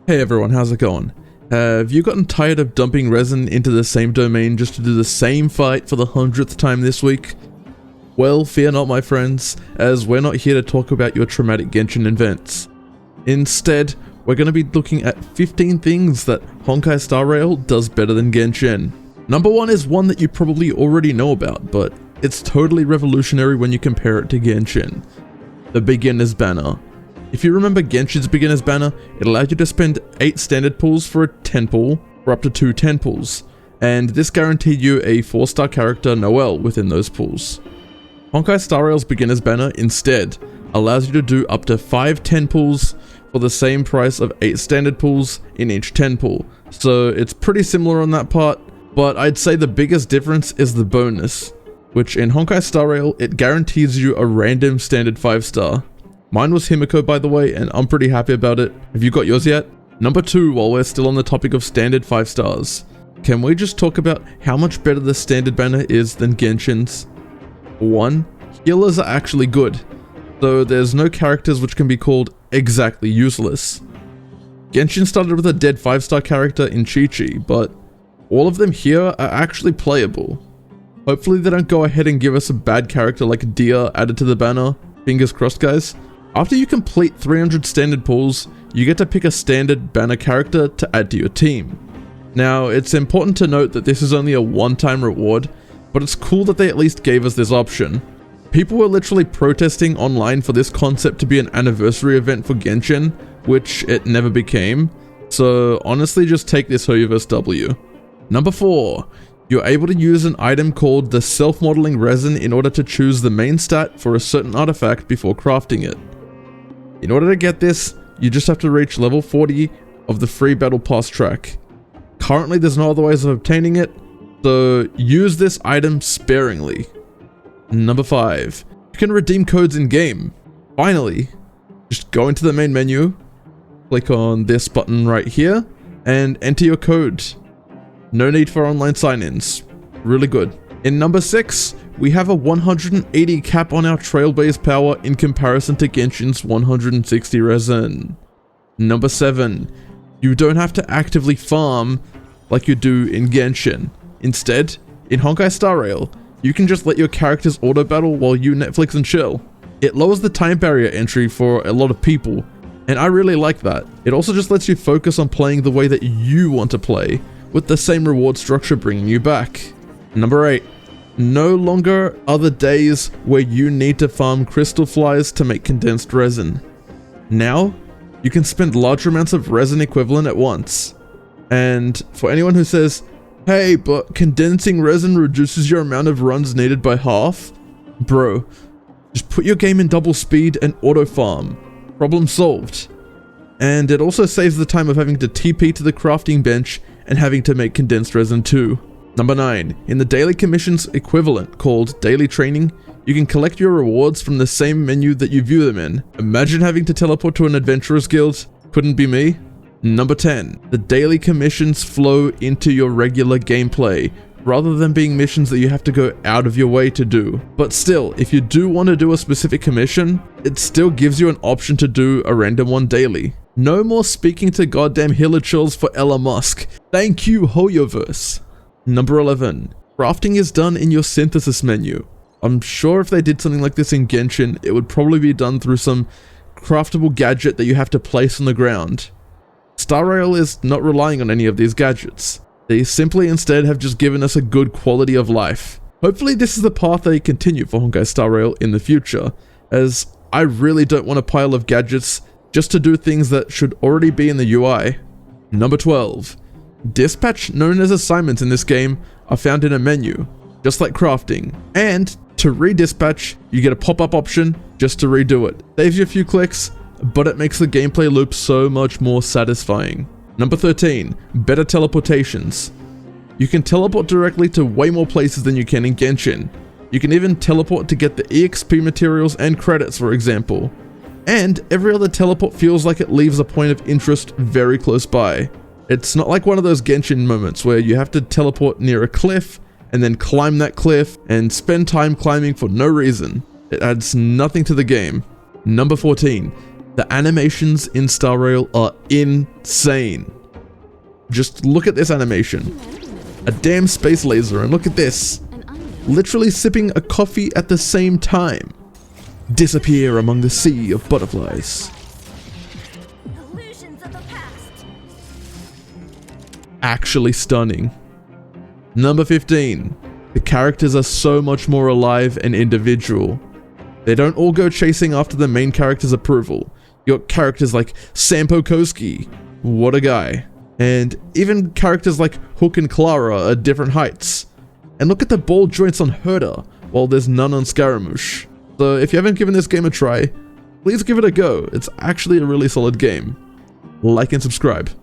Hey everyone, how's it going? Have you gotten tired of dumping resin into the same domain just to do the same fight for the 100th time this week? Well, fear not my friends, as we're not here to talk about your traumatic Genshin events. Instead, we're going to be looking at 15 things that Honkai Star Rail does better than Genshin. Number 1 is one that you probably already know about, but it's totally revolutionary when you compare it to Genshin. The Beginner's Banner. If you remember Genshin's Beginner's Banner, it allowed you to spend 8 standard pulls for a 10 pull, or up to 2 10 pulls, and this guaranteed you a 4-star character Noelle within those pulls. Honkai Star Rail's Beginner's Banner instead allows you to do up to 5 10 pulls for the same price of 8 standard pulls in each 10 pull, so it's pretty similar on that part, but I'd say the biggest difference is the bonus, which in Honkai Star Rail, it guarantees you a random standard 5-star. Mine was Himiko, by the way, and I'm pretty happy about it. Have you got yours yet? Number 2, while we're still on the topic of standard 5 stars, can we just talk about how much better the standard banner is than Genshin's? 1, healers are actually good, though there's no characters which can be called exactly useless. Genshin started with a dead 5-star character in Chi-Chi, but all of them here are actually playable. Hopefully they don't go ahead and give us a bad character like Dia added to the banner. Fingers crossed, guys. After you complete 300 standard pulls, you get to pick a standard banner character to add to your team. Now, it's important to note that this is only a one-time reward, but it's cool that they at least gave us this option. People were literally protesting online for this concept to be an anniversary event for Genshin, which it never became, so honestly just take this Hoyo vs W. Number 4. You're able to use an item called the Selfmodeling Resin in order to choose the main stat for a certain artifact before crafting it. In order to get this, you just have to reach level 40 of the free battle pass track. Currently there's no other ways of obtaining it, so use this item sparingly. Number 5. You can redeem codes in game. Finally, just go into the main menu, click on this button right here, and enter your code. No need for online sign-ins. Really good. In number 6, we have a 180 cap on our trail-based power in comparison to Genshin's 160 resin. Number 7, you don't have to actively farm like you do in Genshin. Instead, in Honkai Star Rail, you can just let your characters auto-battle while you Netflix and chill. It lowers the time barrier entry for a lot of people, and I really like that. It also just lets you focus on playing the way that you want to play, with the same reward structure bringing you back. Number 8. No longer are the days where you need to farm crystal flies to make condensed resin. Now, you can spend large amounts of resin equivalent at once. And for anyone who says, hey, but condensing resin reduces your amount of runs needed by half? Bro, just put your game in double speed and auto farm. Problem solved. And it also saves the time of having to TP to the crafting bench and having to make condensed resin too. Number 9. In the daily commissions equivalent called daily training, you can collect your rewards from the same menu that you view them in. Imagine having to teleport to an adventurer's guild. Couldn't be me. Number 10. The daily commissions flow into your regular gameplay, rather than being missions that you have to go out of your way to do. But still, if you do want to do a specific commission, it still gives you an option to do a random one daily. No more speaking to goddamn hillachils for Elon Musk. Thank you, Hoyoverse. Number 11. Crafting is done in your synthesis menu. I'm sure if they did something like this in Genshin, it would probably be done through some craftable gadget that you have to place on the ground. Star Rail is not relying on any of these gadgets. They simply instead have just given us a good quality of life. Hopefully this is the path they continue for Honkai Star Rail in the future, as I really don't want a pile of gadgets just to do things that should already be in the UI. Number 12. Dispatch, known as assignments in this game, are found in a menu, just like crafting. And to redispatch, you get a pop-up option just to redo it. Saves you a few clicks, but it makes the gameplay loop so much more satisfying. Number 13. Better teleportations. You can teleport directly to way more places than you can in Genshin. You can even teleport to get the EXP materials and credits, for example. And every other teleport feels like it leaves a point of interest very close by. It's not like one of those Genshin moments where you have to teleport near a cliff and then climb that cliff and spend time climbing for no reason. It adds nothing to the game. Number 14. The animations in Star Rail are insane. Just look at this animation. A damn space laser, and look at this. Literally sipping a coffee at the same time. Disappear among the sea of butterflies. Illusions of the past. Actually stunning. Number 15. The characters are so much more alive and individual. They don't all go chasing after the main character's approval. You got characters like Sampo Koski, what a guy. And even characters like Hook and Clara are different heights. And look at the ball joints on Herder, while there's none on Scaramouche. So if you haven't given this game a try, please give it a go. It's actually a really solid game. Like and subscribe.